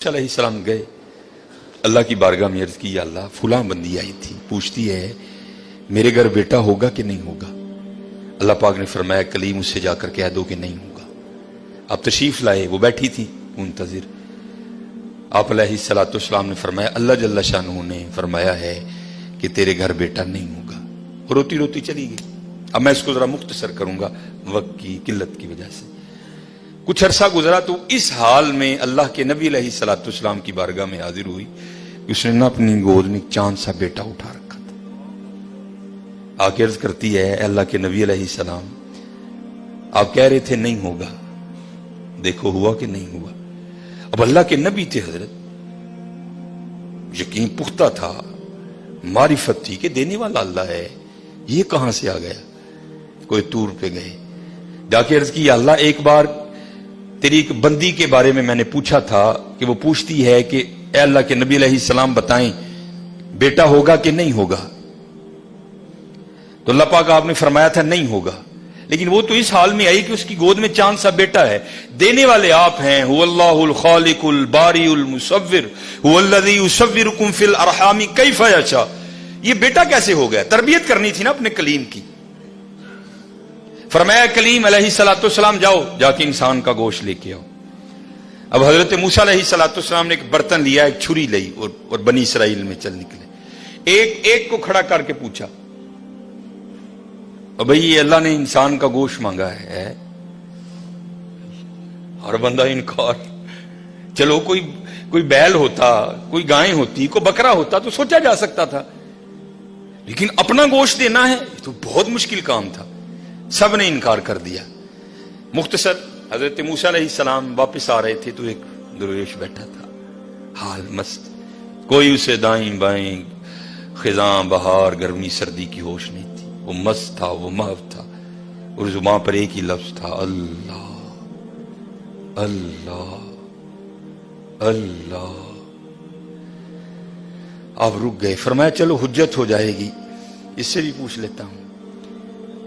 موسیٰ علیہ السلام گئے, اللہ کی بارگاہ میں عرض کی, یا اللہ فلاں بندی آئی تھی, پوچھتی ہے میرے گھر بیٹا ہوگا کہ نہیں ہوگا. اللہ پاک نے فرمایا کلیم اس سے جا کر کہہ دو کہ نہیں ہوگا. آپ تشریف لائے, وہ بیٹھی تھی منتظر. آپ علیہ الصلوۃ والسلام نے فرمایا اللہ جل شانہ نے فرمایا ہے کہ تیرے گھر بیٹا نہیں ہوگا. روتی روتی چلی گئی. اب میں اس کو ذرا مختصر کروں گا وقت کی قلت کی وجہ سے. کچھ عرصہ گزرا تو اس حال میں اللہ کے نبی علیہ الصلوۃ والسلام کی بارگاہ میں حاضر ہوئی. اس نے نہ اپنی گود میں چاند سا بیٹا اٹھا رکھا تھا. آ کے عرض کرتی ہے اللہ کے نبی علیہ السلام آپ کہہ رہے تھے نہیں ہوگا, دیکھو ہوا کہ نہیں ہوا. اب اللہ کے نبی تھے حضرت, یقین پختہ تھا, معرفت تھی کہ دینے والا اللہ ہے, یہ کہاں سے آ گیا. کوئی طور پہ گئے, جا کے عرض کی یا اللہ ایک بار تیری ایک بندی کے بارے میں نے پوچھا تھا کہ وہ پوچھتی ہے کہ اے اللہ کے نبی علیہ السلام بتائیں بیٹا ہوگا کہ نہیں ہوگا. تو اللہ پاک آپ نے فرمایا تھا نہیں ہوگا, لیکن وہ تو اس حال میں آئی کہ اس کی گود میں چاند سا بیٹا ہے. دینے والے آپ ہیں, هو اللہ الخالق الباری المصور هو الذی یصورکم فی الارحام کیف یشاء. یہ بیٹا کیسے ہو گیا؟ تربیت کرنی تھی نا اپنے کلیم کی. فرمایا کلیم علیہ الصلوۃ والسلام جاؤ جا کے انسان کا گوشت لے کے آؤ. اب حضرت موسیٰ علیہ الصلوۃ والسلام نے ایک برتن لیا, ایک چھری لی اور بنی اسرائیل میں چل نکلے. ایک کو کھڑا کر کے پوچھا اور بھئی یہ اللہ نے انسان کا گوشت مانگا ہے. ہر بندہ انکار. چلو کوئی بیل ہوتا, کوئی گائے ہوتی, کوئی بکرا ہوتا تو سوچا جا سکتا تھا, لیکن اپنا گوشت دینا ہے یہ تو بہت مشکل کام تھا. سب نے انکار کر دیا. مختصر حضرت موسیٰ علیہ السلام واپس آ رہے تھے تو ایک درویش بیٹھا تھا, حال مست, کوئی اسے دائیں بائیں خزاں بہار گرمی سردی کی ہوش نہیں تھی. وہ مست تھا, وہ محو تھا, اور زبان پر ایک ہی لفظ تھا اللہ اللہ اللہ. آپ رک گئے. فرمایا چلو حجت ہو جائے گی, اس سے بھی پوچھ لیتا ہوں.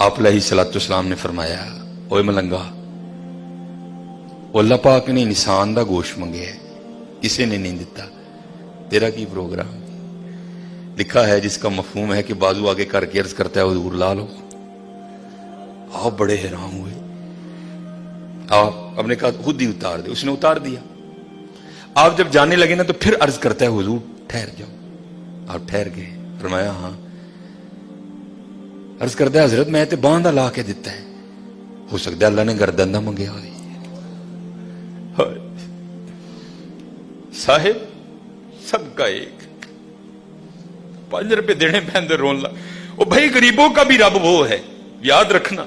آپ علیہ الصلوۃ والسلام نے فرمایا اوے ملنگا, اللہ پاک نے انسان دا گوشت منگے ہے, کسی نے نہیں دیتا, تیرا کی پروگرام. لکھا ہے جس کا مفہوم ہے کہ بازو آگے کر کے عرض کرتا ہے حضور لا لو. آپ بڑے حیران ہوئے. آپ نے کہا خود ہی اتار دے. اس نے اتار دیا. آپ جب جانے لگے نا تو پھر عرض کرتا ہے حضور ٹھہر جاؤ. آپ ٹھہر گئے. فرمایا ہاں. عرض کرتا ہے حضرت میں تے باندھا لا کے دیتا ہے, ہو سکتا ہے اللہ نے گردن نہ منگیا ہوئے. صاحب سب کا ایک, 5 روپے دینے پہندے رون لا. او بھائی غریبوں کا بھی رب وہ ہے, یاد رکھنا.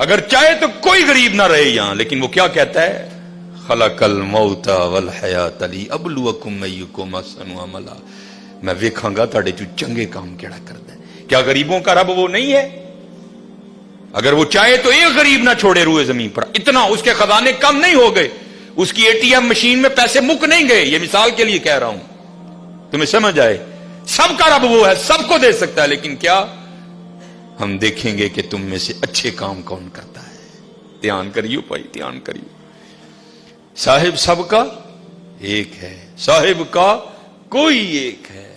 اگر چاہے تو کوئی غریب نہ رہے یہاں, لیکن وہ کیا کہتا ہے خلق الموت والحیات لیبلوکم ایکم احسن عملا. میں ویکھاں گا تہاڈے چوں چنگے کام کیڑا کردا ہے. کیا غریبوں کا رب وہ نہیں ہے؟ اگر وہ چاہے تو ایک غریب نہ چھوڑے روئے زمین پر. اتنا اس کے خزانے کم نہیں ہو گئے, اس کی ATM مشین میں پیسے مک نہیں گئے. یہ مثال کے لیے کہہ رہا ہوں تمہیں سمجھ آئے. سب کا رب وہ ہے, سب کو دے سکتا ہے, لیکن کیا ہم دیکھیں گے کہ تم میں سے اچھے کام کون کرتا ہے. دھیان کریو بھائی, دھیان کریو. صاحب سب کا ایک ہے, صاحب کا کوئی ایک ہے.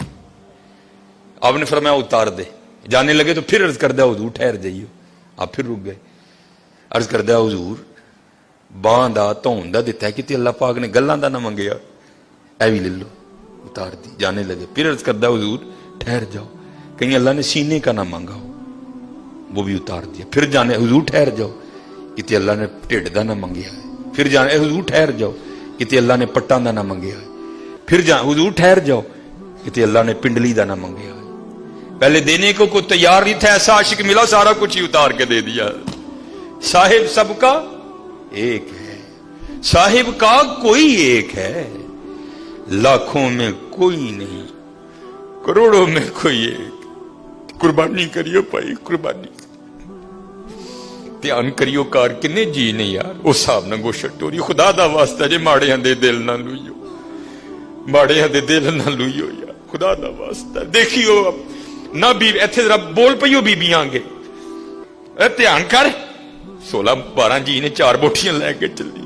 آپ نے فرمایا اتار دے. جانے لگے تو پھر عرض کر دیا حضور ٹھہر جائیو. آپ پھر رک گئے. عرض کر دیا حضور باندھا تون دا دیتا ہے کہ اللہ پاک نے گلاں دا نہ منگیا, اے بھی لے لو. اتار دی. جانے لگے. پھر عرض کر دیا حضور ٹھہر جاؤ, کہیں اللہ نے سینے کا نہ مانگا ہو, وہ بھی اتار دیا. پھر جانے حضور ٹھہر جاؤ کہ اللہ نے ٹھڈ دا نہ منگیا ہے. پھر جانے حضور ٹھہر جاؤ کہ اللہ نے پٹاں دا نہ منگیا ہے. پھر حضور ٹھہر جاؤ کہ اللہ نے پنڈلی دا نہ منگیا ہے. پہلے دینے کو کوئی تیار نہیں تھا, ایسا عاشق ملا سارا کچھ ہی اتار کے دے دیا. صاحب سب کا ایک ہے, صاحب کا کوئی ایک ہے, لاکھوں میں کوئی نہیں, کروڑوں میں کوئی ایک. قربانی کریو بھائی, قربانی دھیان کریو. کار کنے جی نہیں یار اس صاحب نہ گوشت ٹوری. خدا دا واسطہ جے ماڑیاں دے دل نہ لوئیو, ماڑیاں دے دل نہ لوئیو یار, خدا دا واسطہ. دیکھیو نہ بھی ایتھے ذرا بول پئیو بیبیاں گے, دھیان کر. 16-12 جی نے 4 بوٹیاں لے کے چلی.